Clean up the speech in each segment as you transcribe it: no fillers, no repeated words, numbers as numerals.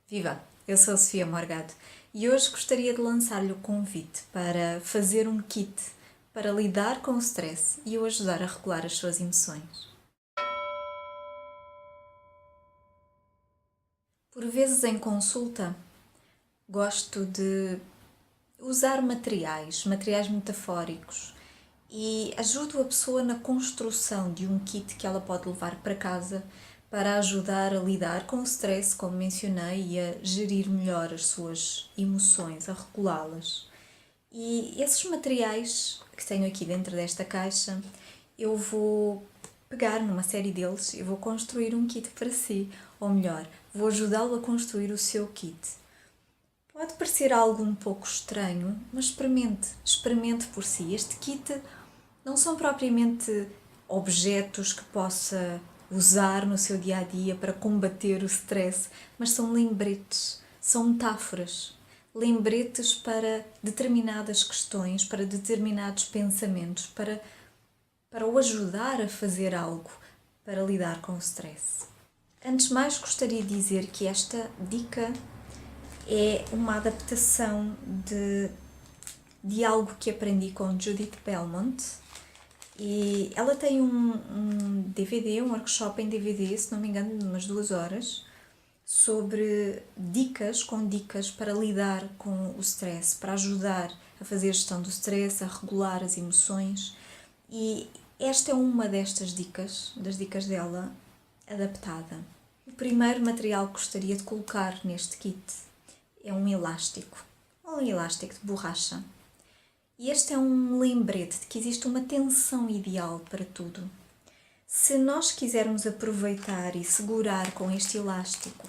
Viva! Eu sou a Sofia Morgado e hoje gostaria de lançar-lhe o convite para fazer um kit para lidar com o stress e o ajudar a regular as suas emoções. Por vezes em consulta gosto de usar materiais metafóricos e ajudo a pessoa na construção de um kit que ela pode levar para casa para ajudar a lidar com o stress, como mencionei, e a gerir melhor as suas emoções, a regulá-las. E esses materiais que tenho aqui dentro desta caixa, eu vou pegar numa série deles e vou construir um kit para si, ou melhor, vou ajudá-lo a construir o seu kit. Pode parecer algo um pouco estranho, mas experimente por si. Este kit não são propriamente objetos que possa usar no seu dia a dia para combater o stress, mas são lembretes, são metáforas. Lembretes para determinadas questões, para determinados pensamentos, para o ajudar a fazer algo para lidar com o stress. Antes de mais, gostaria de dizer que esta dica é uma adaptação de algo que aprendi com Judith Belmont. E ela tem um DVD, um workshop em DVD, se não me engano, de umas 2 horas, sobre dicas para lidar com o stress, para ajudar a fazer gestão do stress, a regular as emoções. E esta é uma destas dicas, das dicas dela, adaptada. O primeiro material que gostaria de colocar neste kit é um elástico de borracha. E este é um lembrete de que existe uma tensão ideal para tudo. Se nós quisermos aproveitar e segurar com este elástico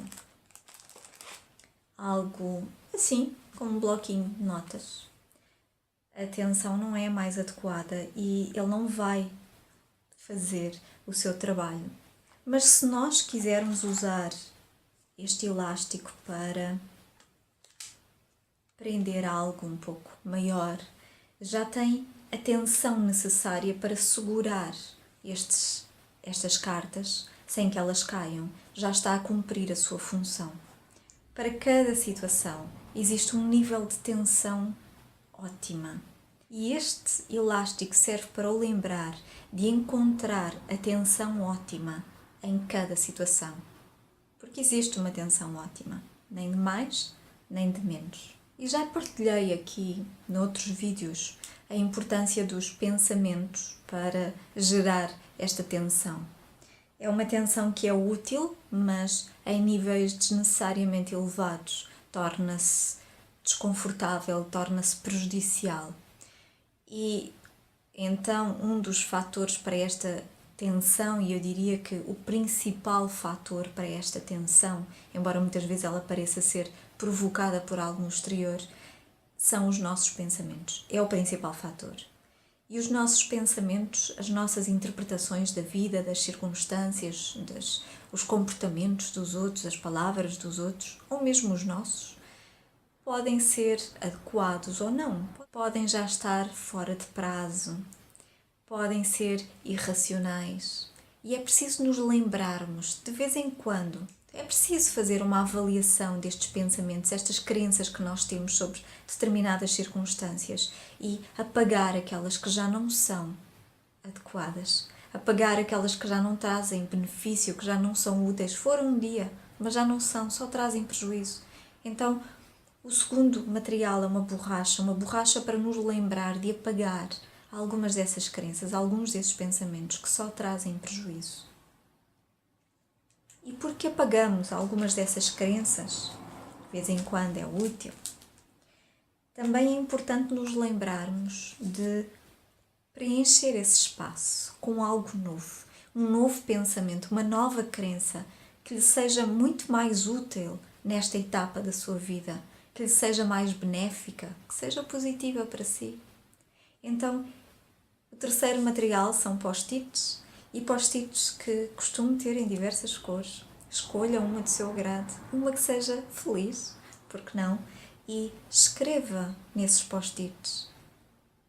algo assim, como um bloquinho de notas, a tensão não é a mais adequada e ele não vai fazer o seu trabalho. Mas se nós quisermos usar este elástico para prender algo um pouco maior, já tem a tensão necessária para segurar estas cartas sem que elas caiam. Já está a cumprir a sua função. Para cada situação existe um nível de tensão ótima. E este elástico serve para o lembrar de encontrar a tensão ótima em cada situação. Porque existe uma tensão ótima, nem de mais, nem de menos. E já partilhei aqui, noutros vídeos, a importância dos pensamentos para gerar esta tensão. É uma tensão que é útil, mas em níveis desnecessariamente elevados torna-se desconfortável, torna-se prejudicial. E então um dos fatores para esta tensão, e eu diria que o principal fator para esta tensão, embora muitas vezes ela pareça ser provocada por algo no exterior, são os nossos pensamentos. É o principal fator. E os nossos pensamentos, as nossas interpretações da vida, das circunstâncias, os comportamentos dos outros, as palavras dos outros, ou mesmo os nossos, podem ser adequados ou não. Podem já estar fora de prazo, podem ser irracionais. E é preciso nos lembrarmos, de vez em quando, é preciso fazer uma avaliação destes pensamentos, estas crenças que nós temos sobre determinadas circunstâncias e apagar aquelas que já não são adequadas, apagar aquelas que já não trazem benefício, que já não são úteis. Foram um dia, mas já não são, só trazem prejuízo. Então, o segundo material é uma borracha para nos lembrar de apagar algumas dessas crenças, alguns desses pensamentos que só trazem prejuízo. E porque apagamos algumas dessas crenças, de vez em quando é útil, também é importante nos lembrarmos de preencher esse espaço com algo novo, um novo pensamento, uma nova crença que lhe seja muito mais útil nesta etapa da sua vida, que lhe seja mais benéfica, que seja positiva para si. Então, o terceiro material são post-its, e post-its que costumo ter em diversas cores. Escolha uma do seu agrado, uma que seja feliz, porque não? E escreva nesses post-its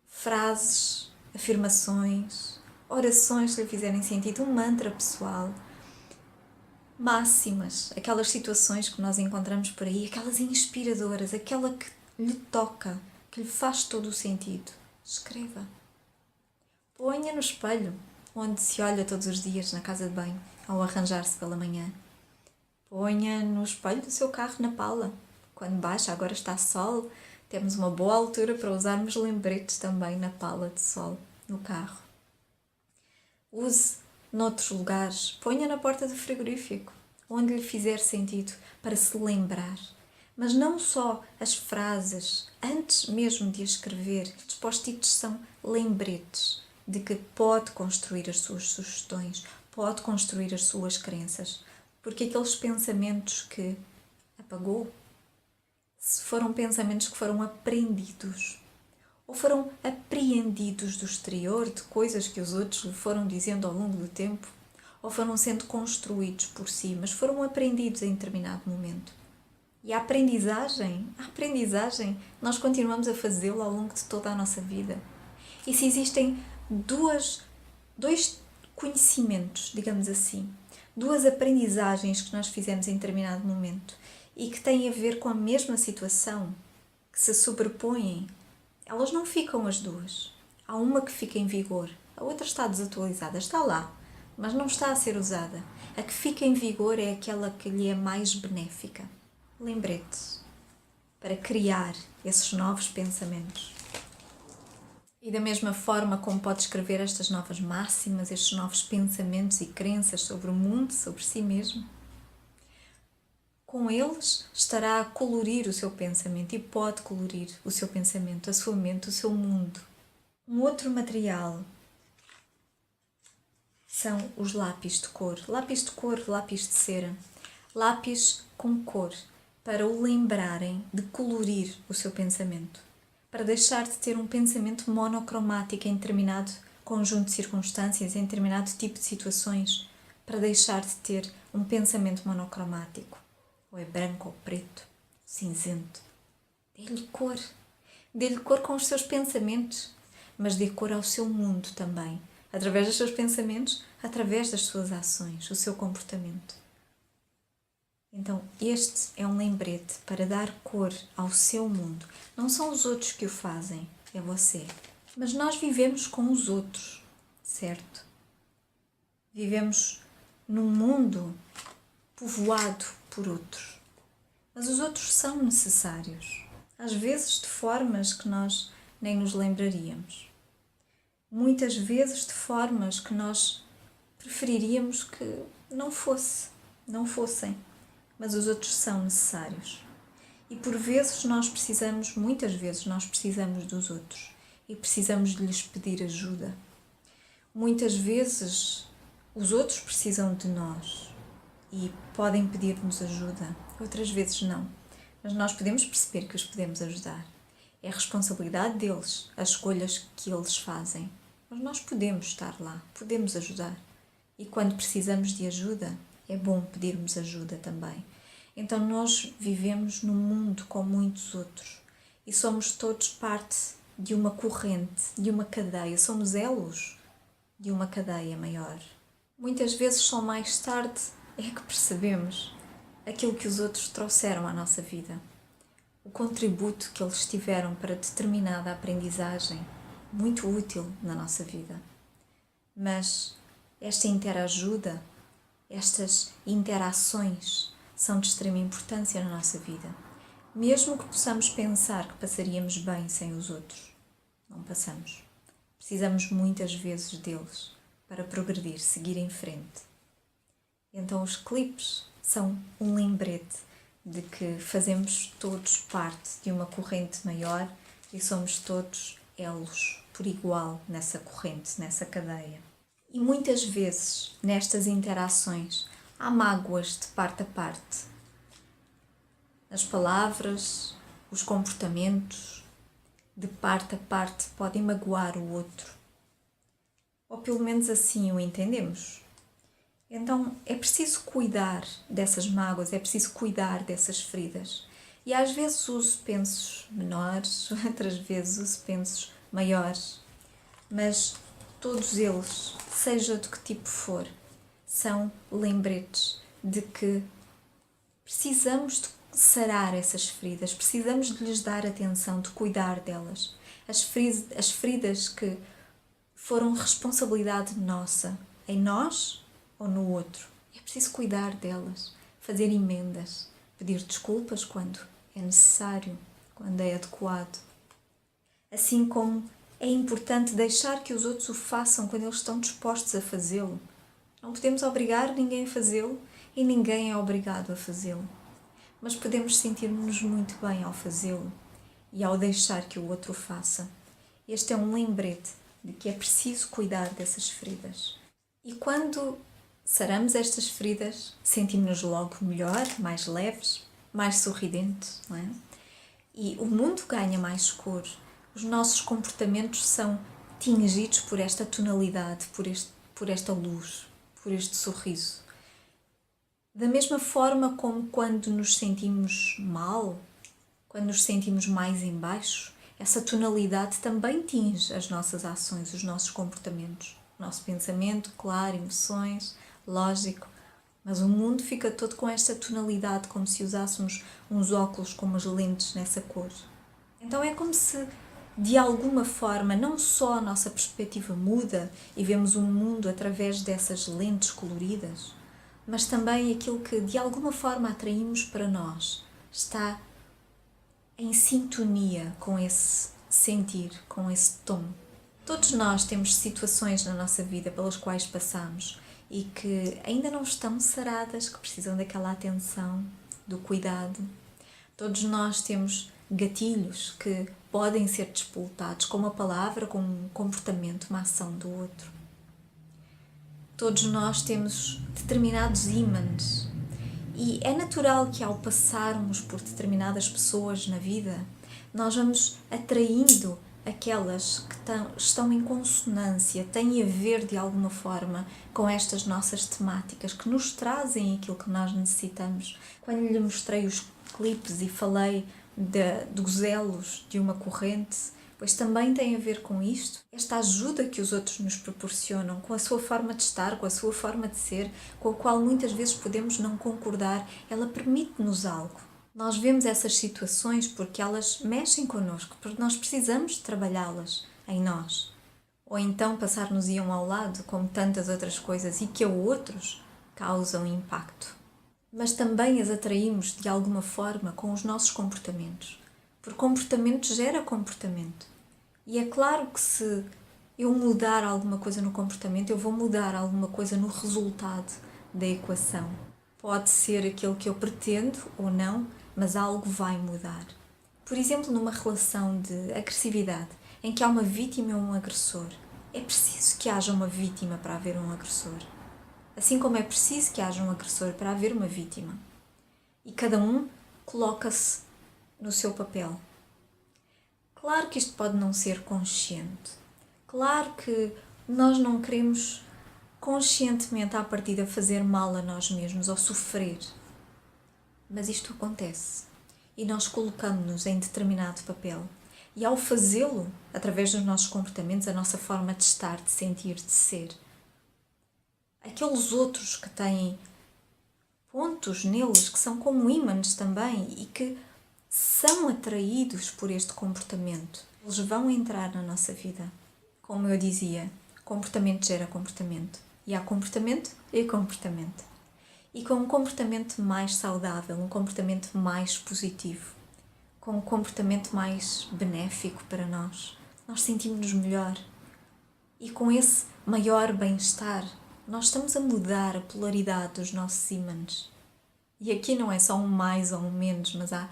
frases, afirmações, orações se lhe fizerem sentido, um mantra pessoal. máximas, aquelas situações que nós encontramos por aí, aquelas inspiradoras, aquela que lhe toca, que lhe faz todo o sentido. Escreva. Ponha no espelho, onde se olha todos os dias na casa de banho, ao arranjar-se pela manhã. Ponha no espelho do seu carro na pala. Quando baixa, agora está sol, temos uma boa altura para usarmos lembretes também na pala de sol, no carro. Use noutros lugares, ponha na porta do frigorífico, onde lhe fizer sentido, para se lembrar. Mas não só as frases, antes mesmo de escrever, estes post-its são lembretes de que pode construir as suas sugestões, pode construir as suas crenças, porque aqueles pensamentos que apagou, se foram pensamentos que foram aprendidos, ou foram apreendidos do exterior, de coisas que os outros lhe foram dizendo ao longo do tempo, ou foram sendo construídos por si, mas foram aprendidos em determinado momento. E a aprendizagem, nós continuamos a fazê-la ao longo de toda a nossa vida. E se existem dois conhecimentos, digamos assim, duas aprendizagens que nós fizemos em determinado momento e que têm a ver com a mesma situação, que se sobrepõem, elas não ficam as duas. Há uma que fica em vigor, a outra está desatualizada, está lá, mas não está a ser usada. A que fica em vigor é aquela que lhe é mais benéfica. Lembrete para criar esses novos pensamentos. E da mesma forma como pode escrever estas novas máximas, estes novos pensamentos e crenças sobre o mundo, sobre si mesmo, com eles estará a colorir o seu pensamento e pode colorir o seu pensamento, a sua mente, o seu mundo. Um outro material são os lápis de cor, lápis de cera, lápis com cor, para o lembrarem de colorir o seu pensamento, para deixar de ter um pensamento monocromático em determinado conjunto de circunstâncias, em determinado tipo de situações, para deixar de ter um pensamento monocromático. Ou é branco ou preto, cinzento. Dê-lhe cor. Dê-lhe cor com os seus pensamentos, mas dê cor ao seu mundo também, através dos seus pensamentos, através das suas ações, o seu comportamento. Então, este é um lembrete para dar cor ao seu mundo. Não são os outros que o fazem, é você. Mas nós vivemos com os outros, certo? Vivemos num mundo povoado por outros. Mas os outros são necessários, às vezes de formas que nós nem nos lembraríamos. Muitas vezes de formas que nós preferiríamos que não fossem. Mas os outros são necessários. E muitas vezes nós precisamos dos outros e precisamos de lhes pedir ajuda. Muitas vezes os outros precisam de nós e podem pedir-nos ajuda, outras vezes não. Mas nós podemos perceber que os podemos ajudar. É responsabilidade deles, as escolhas que eles fazem. Mas nós podemos estar lá, podemos ajudar. E quando precisamos de ajuda, é bom pedirmos ajuda também. Então nós vivemos num mundo com muitos outros e somos todos parte de uma corrente, de uma cadeia, somos elos de uma cadeia maior. Muitas vezes só mais tarde é que percebemos aquilo que os outros trouxeram à nossa vida, o contributo que eles tiveram para determinada aprendizagem, muito útil na nossa vida. Mas esta interajuda, estas interações são de extrema importância na nossa vida. Mesmo que possamos pensar que passaríamos bem sem os outros, não passamos. Precisamos muitas vezes deles para progredir, seguir em frente. Então os clipes são um lembrete de que fazemos todos parte de uma corrente maior e somos todos elos por igual nessa corrente, nessa cadeia. E muitas vezes, nestas interações, há mágoas de parte a parte. As palavras, os comportamentos, de parte a parte, podem magoar o outro. Ou pelo menos assim o entendemos. Então é preciso cuidar dessas mágoas, é preciso cuidar dessas feridas. E às vezes uso pensos menores, outras vezes uso pensos maiores. Mas todos eles, seja de que tipo for, são lembretes de que precisamos de sarar essas feridas, precisamos de lhes dar atenção, de cuidar delas. As feridas que foram responsabilidade nossa, em nós ou no outro. É preciso cuidar delas, fazer emendas, pedir desculpas quando é necessário, quando é adequado. Assim como é importante deixar que os outros o façam quando eles estão dispostos a fazê-lo. Não podemos obrigar ninguém a fazê-lo e ninguém é obrigado a fazê-lo. Mas podemos sentir-nos muito bem ao fazê-lo e ao deixar que o outro o faça. Este é um lembrete de que é preciso cuidar dessas feridas. E quando saramos estas feridas, sentimos-nos logo melhor, mais leves, mais sorridentes, não é? E o mundo ganha mais cor. Os nossos comportamentos são tingidos por esta tonalidade, por esta luz, por este sorriso. Da mesma forma como quando nos sentimos mal, quando nos sentimos mais em baixo, essa tonalidade também tinge as nossas ações, os nossos comportamentos. O nosso pensamento, claro, emoções, lógico. Mas o mundo fica todo com esta tonalidade, como se usássemos uns óculos com umas lentes nessa cor. Então é como se, de alguma forma, não só a nossa perspectiva muda e vemos o mundo através dessas lentes coloridas, mas também aquilo que, de alguma forma, atraímos para nós está em sintonia com esse sentir, com esse tom. Todos nós temos situações na nossa vida pelas quais passamos e que ainda não estão saradas, que precisam daquela atenção, do cuidado. Todos nós temos gatilhos que podem ser despoltados com uma palavra, com um comportamento, uma ação do outro. Todos nós temos determinados ímãs e é natural que ao passarmos por determinadas pessoas na vida, nós vamos atraindo aquelas que estão em consonância, têm a ver de alguma forma com estas nossas temáticas, que nos trazem aquilo que nós necessitamos. Quando lhe mostrei os clipes e falei dos elos de uma corrente, pois também tem a ver com isto, esta ajuda que os outros nos proporcionam, com a sua forma de estar, com a sua forma de ser, com a qual muitas vezes podemos não concordar, ela permite-nos algo. Nós vemos essas situações porque elas mexem connosco, porque nós precisamos de trabalhá-las em nós. Ou então passar-nos-iam ao lado, como tantas outras coisas, e que a outros causam impacto. Mas também as atraímos de alguma forma com os nossos comportamentos. Porque comportamento gera comportamento. E é claro que se eu mudar alguma coisa no comportamento, eu vou mudar alguma coisa no resultado da equação. Pode ser aquilo que eu pretendo ou não, mas algo vai mudar. Por exemplo, numa relação de agressividade, em que há uma vítima e um agressor, é preciso que haja uma vítima para haver um agressor. Assim como é preciso que haja um agressor para haver uma vítima. E cada um coloca-se no seu papel. Claro que isto pode não ser consciente. Claro que nós não queremos conscientemente à partida fazer mal a nós mesmos ou sofrer. Mas isto acontece. E nós colocamos-nos em determinado papel. E ao fazê-lo, através dos nossos comportamentos, a nossa forma de estar, de sentir, de ser, aqueles outros que têm pontos neles que são como ímãs também e que são atraídos por este comportamento. Eles vão entrar na nossa vida. Como eu dizia, comportamento gera comportamento. E há comportamento e comportamento. E com um comportamento mais saudável, um comportamento mais positivo, com um comportamento mais benéfico para nós, nós sentimos-nos melhor. E com esse maior bem-estar, nós estamos a mudar a polaridade dos nossos ímãs. E aqui não é só um mais ou um menos, mas há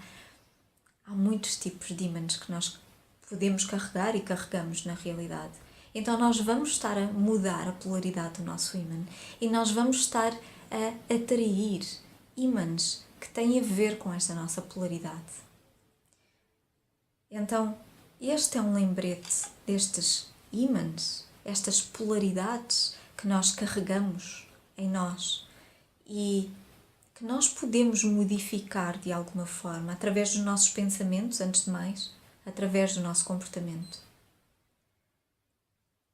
muitos tipos de ímãs que nós podemos carregar e carregamos na realidade. Então nós vamos estar a mudar a polaridade do nosso ímã e nós vamos estar a atrair ímãs que têm a ver com esta nossa polaridade. Então, este é um lembrete destes ímãs, estas polaridades que nós carregamos em nós e que nós podemos modificar de alguma forma através dos nossos pensamentos, antes de mais, através do nosso comportamento.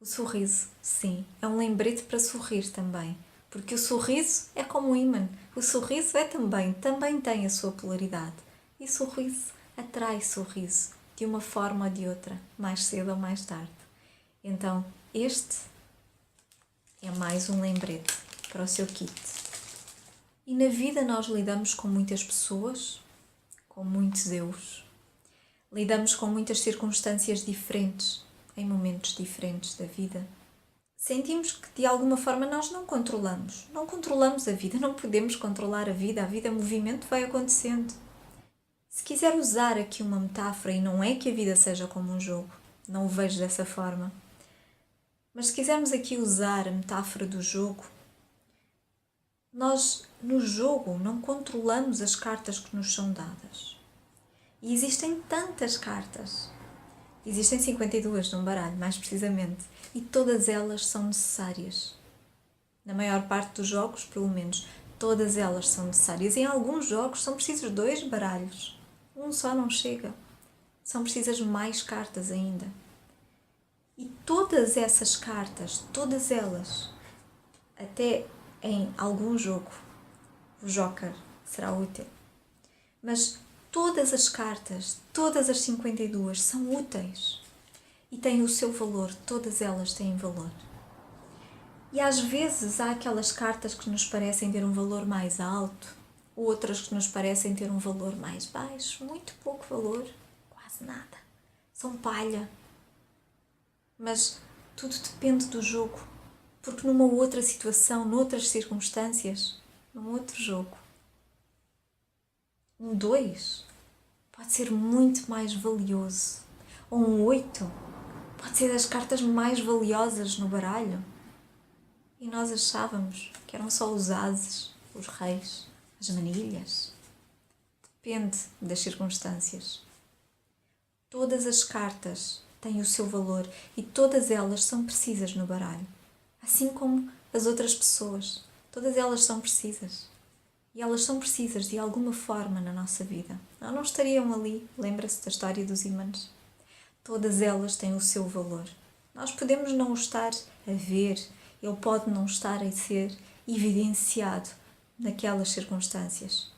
O sorriso, sim, é um lembrete para sorrir também, Porque o sorriso é como um ímã. O sorriso é também tem a sua polaridade. E sorriso atrai sorriso, de uma forma ou de outra, mais cedo ou mais tarde. Então, este é mais um lembrete para o seu kit. E na vida nós lidamos com muitas pessoas, com muitos eus. Lidamos com muitas circunstâncias diferentes, em momentos diferentes da vida. Sentimos que de alguma forma nós não controlamos. Não controlamos a vida, não podemos controlar a vida é movimento, vai acontecendo. Se quiser usar aqui uma metáfora, e não é que a vida seja como um jogo, não o vejo dessa forma, mas se quisermos aqui usar a metáfora do jogo, nós no jogo não controlamos as cartas que nos são dadas. E existem tantas cartas. Existem 52 num baralho, mais precisamente, e todas elas são necessárias. Na maior parte dos jogos, pelo menos, todas elas são necessárias. Em alguns jogos são precisos 2 baralhos. Um só não chega. São precisas mais cartas ainda. E todas essas cartas, todas elas, até em algum jogo, o Joker será útil. Mas todas as cartas, todas as 52 são úteis e têm o seu valor, todas elas têm valor. E às vezes há aquelas cartas que nos parecem ter um valor mais alto, outras que nos parecem ter um valor mais baixo, muito pouco valor, quase nada. São palha. Mas tudo depende do jogo, porque numa outra situação, noutras circunstâncias, num outro jogo, um 2 pode ser muito mais valioso, ou um 8 pode ser das cartas mais valiosas no baralho. E nós achávamos que eram só os ases, os reis, as manilhas. Depende das circunstâncias. Todas as cartas têm o seu valor e todas elas são precisas no baralho. Assim como as outras pessoas. Todas elas são precisas. E elas são precisas de alguma forma na nossa vida. Não estariam ali, lembra-se da história dos ímãs. Todas elas têm o seu valor. Nós podemos não o estar a ver, ele pode não estar a ser evidenciado naquelas circunstâncias.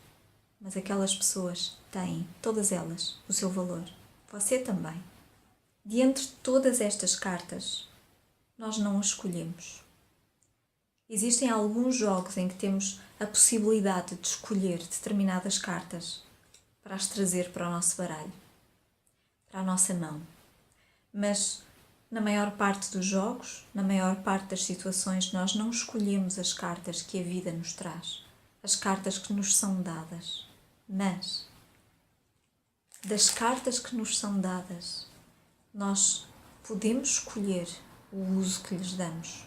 Mas aquelas pessoas têm, todas elas, o seu valor. Você também. De entre todas estas cartas, nós não as escolhemos. Existem alguns jogos em que temos a possibilidade de escolher determinadas cartas para as trazer para o nosso baralho, para a nossa mão. Mas na maior parte dos jogos, na maior parte das situações, nós não escolhemos as cartas que a vida nos traz, as cartas que nos são dadas. Mas, das cartas que nos são dadas, nós podemos escolher o uso que lhes damos.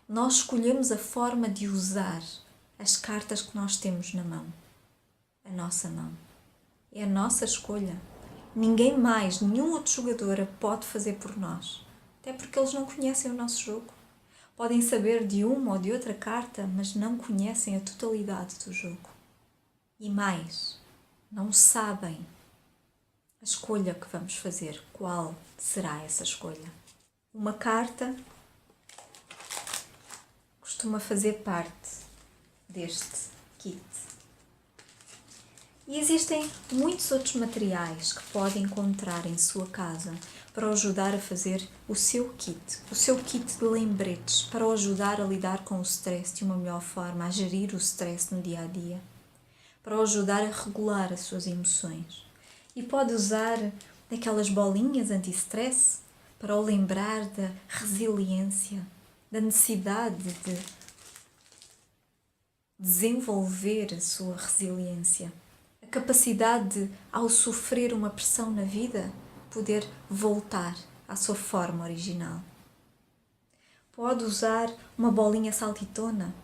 Nós escolhemos a forma de usar as cartas que nós temos na mão. A nossa mão. É a nossa escolha. Ninguém mais, nenhum outro jogador a pode fazer por nós. Até porque eles não conhecem o nosso jogo. Podem saber de uma ou de outra carta, mas não conhecem a totalidade do jogo. E mais, não sabem a escolha que vamos fazer. Qual será essa escolha? Uma carta costuma fazer parte deste kit. E existem muitos outros materiais que pode encontrar em sua casa para o ajudar a fazer o seu kit de lembretes, para o ajudar a lidar com o stress de uma melhor forma, a gerir o stress no dia a dia, para o ajudar a regular as suas emoções. E pode usar aquelas bolinhas anti-stress para o lembrar da resiliência, da necessidade de desenvolver a sua resiliência. A capacidade de, ao sofrer uma pressão na vida, poder voltar à sua forma original. Pode usar uma bolinha saltitona,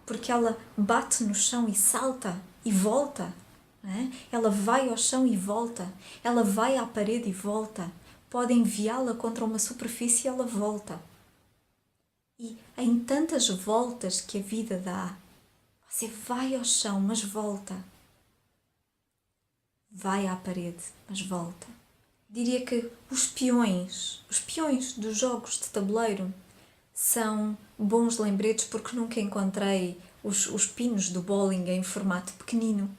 porque ela bate no chão e salta e volta. Não é? Ela vai ao chão e volta. Ela vai à parede e volta. Pode enviá-la contra uma superfície e ela volta. E em tantas voltas que a vida dá, você vai ao chão, mas volta. Vai à parede, mas volta. Diria que os peões dos jogos de tabuleiro São bons lembretes porque nunca encontrei os pinos do bowling em formato pequenino.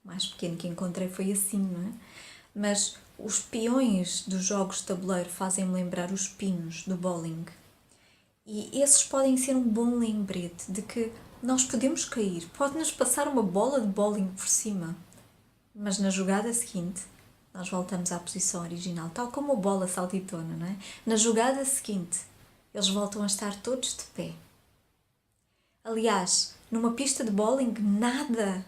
O mais pequeno que encontrei foi assim, não é? Mas os peões dos jogos de tabuleiro fazem-me lembrar os pinos do bowling. E esses podem ser um bom lembrete de que nós podemos cair, pode-nos passar uma bola de bowling por cima, mas na jogada seguinte nós voltamos à posição original, tal como a bola saltitona, não é? Na jogada seguinte eles voltam a estar todos de pé. Aliás, numa pista de bowling nada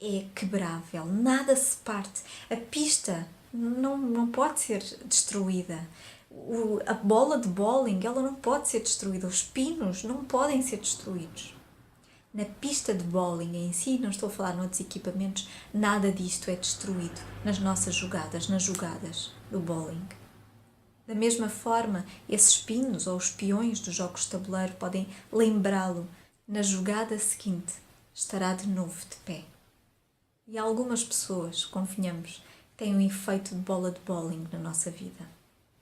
é quebrável, nada se parte. A pista não pode ser destruída. A bola de bowling ela não pode ser destruída. Os pinos não podem ser destruídos. Na pista de bowling em si, não estou a falar noutros equipamentos, nada disto é destruído nas nossas jogadas, nas jogadas do bowling. Da mesma forma, esses pinos ou os peões dos jogos de tabuleiro podem lembrá-lo. Na jogada seguinte, estará de novo de pé. E algumas pessoas, convenhamos, têm um efeito de bola de bowling na nossa vida.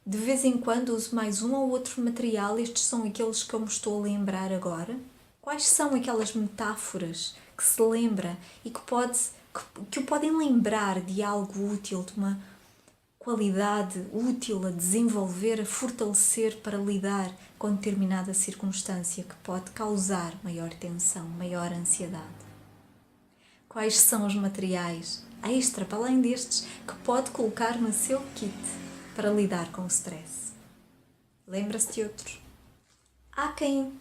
De vez em quando uso mais um ou outro material, estes são aqueles que eu me estou a lembrar agora. Quais são aquelas metáforas que se lembra e que o podem lembrar de algo útil, de uma qualidade útil a desenvolver, a fortalecer para lidar com determinada circunstância que pode causar maior tensão, maior ansiedade? Quais são os materiais extra, para além destes, que pode colocar no seu kit para lidar com o stress? Lembra-se de outros? Há quem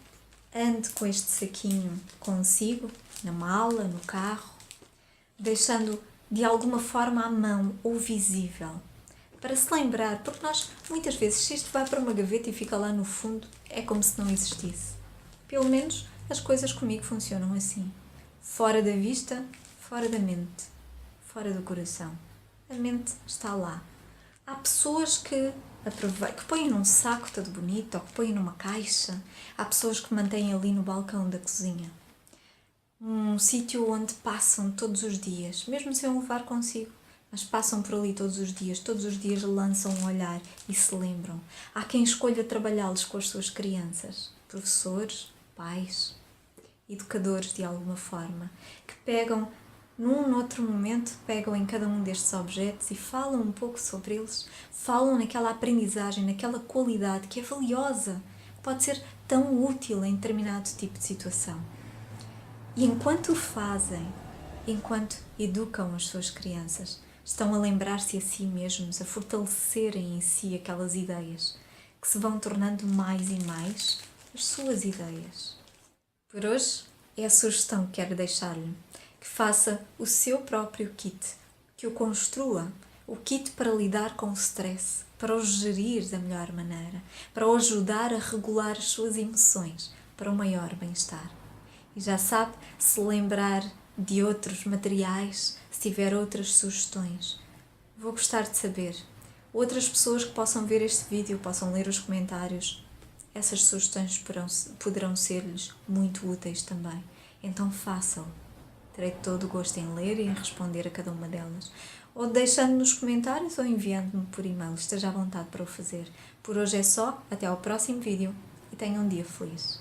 ande com este saquinho consigo, na mala, no carro, deixando de alguma forma à mão ou visível, para se lembrar, porque nós, muitas vezes, se isto vai para uma gaveta e fica lá no fundo, é como se não existisse. Pelo menos as coisas comigo funcionam assim. Fora da vista, fora da mente, fora do coração. A mente está lá. Há pessoas que põem num saco todo bonito ou que põem numa caixa. Há pessoas que mantêm ali no balcão da cozinha. Um sítio onde passam todos os dias, mesmo sem o levar consigo. Mas passam por ali todos os dias lançam um olhar e se lembram. Há quem escolha trabalhá-los com as suas crianças, professores, pais, educadores de alguma forma, que pegam, noutro momento, pegam em cada um destes objetos e falam um pouco sobre eles, falam naquela aprendizagem, naquela qualidade que é valiosa, pode ser tão útil em determinado tipo de situação. E enquanto o fazem, enquanto educam as suas crianças, estão a lembrar-se a si mesmos, a fortalecerem em si aquelas ideias que se vão tornando mais e mais as suas ideias. Por hoje é a sugestão que quero deixar-lhe, que faça o seu próprio kit, que o construa, o kit para lidar com o stress, para o gerir da melhor maneira, para o ajudar a regular as suas emoções para um maior bem-estar. E já sabe, se lembrar de outros materiais, se tiver outras sugestões, vou gostar de saber. Outras pessoas que possam ver este vídeo, possam ler os comentários, essas sugestões poderão ser-lhes muito úteis também. Então façam. Terei todo o gosto em ler e em responder a cada uma delas. Ou deixando nos comentários ou enviando-me por e-mail. Esteja à vontade para o fazer. Por hoje é só. Até ao próximo vídeo e tenham um dia feliz.